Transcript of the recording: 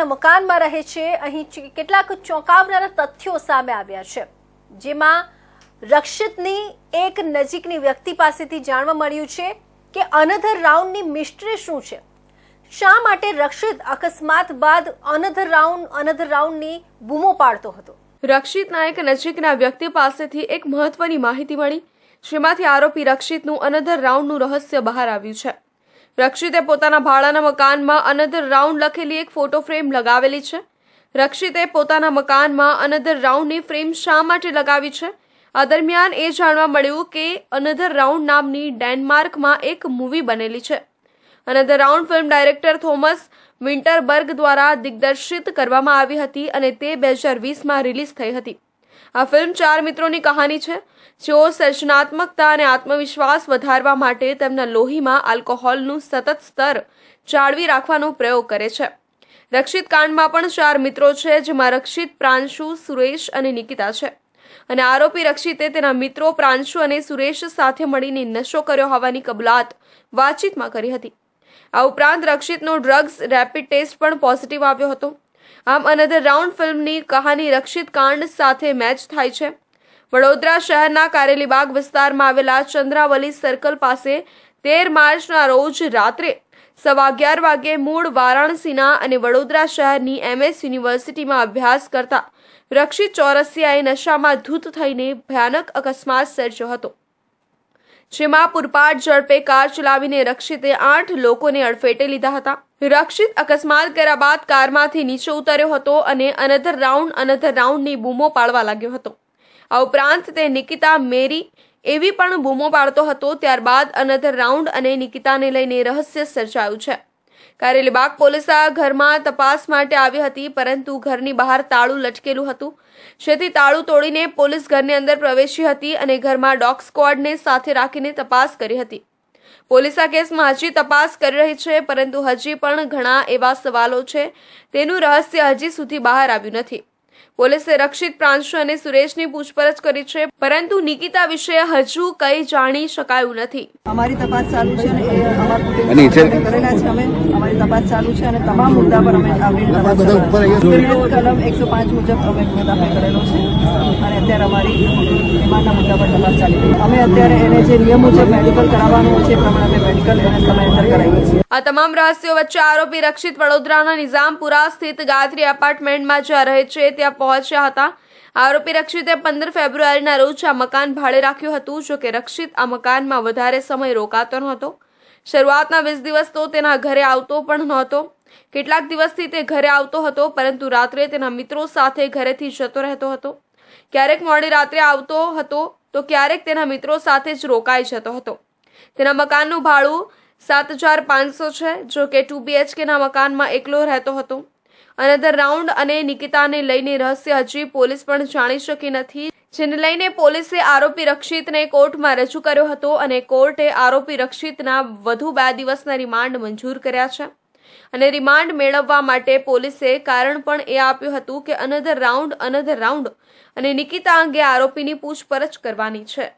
પોતાના મકાનમાં રહે છે। અહીં કેટલાક ચોંકાવનારા તથ્યો સામે આવ્યા છે, જેમાં રક્ષિતની એક નજીકની વ્યક્તિ પાસેથી જાણવા મળ્યું છે કે અનધર રાઉન્ડની મિસ્ટ્રી શું છે। શા માટે રક્ષિત અકસ્માત બાદ અનધર રાઉન્ડની બૂમો પાડતો હતો। રક્ષિતના એક નજીકના વ્યક્તિ પાસેથી એક મહત્વની માહિતી મળી, જેમાંથી આરોપી રક્ષિતનું અનધર રાઉન્ડનું રહસ્ય બહાર આવ્યું છે। રક્ષિતે પોતાના ભાડાના મકાનમાં અનધર રાઉન્ડ લખેલી એક ફોટો ફ્રેમ લગાવેલી છે। રક્ષિતે પોતાના મકાનમાં અનધર રાઉન્ડની ફ્રેમ શા માટે લગાવી છે? આ દરમિયાન એ જાણવા મળ્યું કે અનધર રાઉન્ડ નામની ડેનમાર્કમાં એક મૂવી બનેલી છે। Another round film director Thomas Vinterberg દ્વારા દિગ્દર્શિત કરવામાં આવી હતી અને તે 2020માં રિલીઝ થઈ હતી। આ ફિલ્મ 4 મિત્રોની કહાની છે, જેઓ સર્જનાત્મકતા અને આત્મવિશ્વાસ વધારવા માટે તેમના લોહીમાં આલ્કોહોલનું સતત સ્તર જાળવી રાખવાનો પ્રયોગ કરે છે। રક્ષિત કાંડમાં પણ 4 મિત્રો છે, જેમાં રક્ષિત, પ્રાંશુ, સુરેશ અને નિકિતા છે અને આરોપી રક્ષિતે તેના મિત્રો પ્રાંશુ અને સુરેશ સાથે મળીને નશો કર્યો હોવાની કબૂલાત વાતચીતમાં કરી હતી। આ ઉપરાંત રક્ષિતનો ડ્રગ્સ રેપિડ ટેસ્ટ પણ પોઝિટિવ આવ્યો હતો। આમ અનધર રાઉન્ડ ફિલ્મની કહાની રક્ષિત કાંડ સાથે મેચ થાય છે। વડોદરા શહેરના કારેલીબાગ વિસ્તારમાં આવેલા ચંદ્રાવલી સર્કલ પાસે 13 માર્ચના રોજ રાત્રે 11:15 વાગ્યે મૂળ વારાણસીના અને વડોદરા શહેરની MS યુનિવર્સિટીમાં અભ્યાસ કરતા રક્ષિત ચોરસિયાએ નશામાં ધૂત થઈને ભયાનક અકસ્માત સર્જ્યો હતો, જેમાં પૂરપાટ ઝડપે કાર ચલાવીને રક્ષિતે 8 લોકોને અડફેટે લીધા હતા। રક્ષિત અકસ્માત કર્યા બાદ કારમાંથી નીચે ઉતર્યો હતો અને અનધર રાઉન્ડની બૂમો પાડવા લાગ્યો હતો। આ ઉપરાંત તે નિકિતા, મેરી એવી પણ બૂમો પાડતો હતો। ત્યારબાદ અનધર રાઉન્ડ અને નિકિતાને લઈને રહસ્ય સર્જાયું છે। કારેલીબાગ પોલીસ ઘરમાં તપાસ માટે આવી હતી, પરંતુ ઘરની બહાર તાળું લટકેલું હતું, જેથી તાળું તોડીને પોલીસ ઘરની અંદર પ્રવેશી હતી અને ઘરમાં ડોગ સ્ક્વોડને સાથે રાખીને તપાસ કરી હતી। પોલીસ આ કેસમાં હજી તપાસ કરી રહી છે, પરંતુ હજી પણ ઘણા એવા સવાલો છે, તેનું રહસ્ય હજી સુધી બહાર આવ્યું નથી। પોલીસે રક્ષિત, પ્રાંશુ અને સુરેશની પૂછપરછ કરી છે, પરંતુ નિકિતા વિશે હજુ કંઈ જાણી શકાયું નથી। અમારી તપાસ ચાલુ છે અને કરેલા છે। અમારી તપાસ ચાલુ છે અને તમામ મુદ્દા પર અમે આવરી તપાસ કલમ 105 મુજબ અમે ગુનો દાખલ કરેલો છે અને અત્યારે અમારી રિમાન્ડના મુદ્દા પર તપાસ ચાલી રહી છે। અમે અત્યારે એને જે નિયમ મુજબ મેડિકલ કરાવવાનું હોય છે એ પ્રમાણે અમે મેડિકલ એને સમયાંતર કરાવીએ છીએ। આ તમામ રહસ્યો વચ્ચે આરોપી રક્ષિત વડોદરાના નિઝામપુરા સ્થિત ગાયત્રી એપાર્ટમેન્ટમાં જ્યાં રહે છે ત્યાં પહોંચ્યા હતા। આરોપી રક્ષિતે 15 ફેબ્રુઆરીના રોજ આ મકાન ભાડે રાખ્યું હતું। જો કે રક્ષિત આ મકાનમાં વધારે સમય રોકાતો નહોતો। શરૂઆતના 20 દિવસ તો તેના ઘરે આવતો પણ નહોતો। કેટલાક દિવસથી તે ઘરે આવતો હતો, પરંતુ રાત્રે તેના મિત્રો સાથે ઘરેથી જતો રહેતો હતો। ક્યારેક મોડી રાત્રે આવતો હતો તો ક્યારેક તેના મિત્રો સાથે જ રોકાઈ જતો હતો। તેના મકાનનું ભાડું 7,500 છે। જો કે 2 BHKના મકાનમાં એકલો રહેતો હતો। અનધર રાઉન્ડ અને નિકિતાને લઈને રહસ્ય હજી પોલીસ પણ જાણી શકી નથી, જેને લઈને પોલીસે આરોપી રક્ષિતને કોર્ટમાં રજૂ કર્યો હતો અને કોર્ટે આરોપી રક્ષિતના વધુ 2 દિવસના રિમાન્ડ મંજૂર કર્યા છે અને રિમાન્ડ મેળવવા માટે પોલીસે કારણ પણ એ આપ્યું હતું કે અનધર રાઉન્ડ અને નિકિતા અંગે આરોપીની પૂછપરછ કરવાની છે।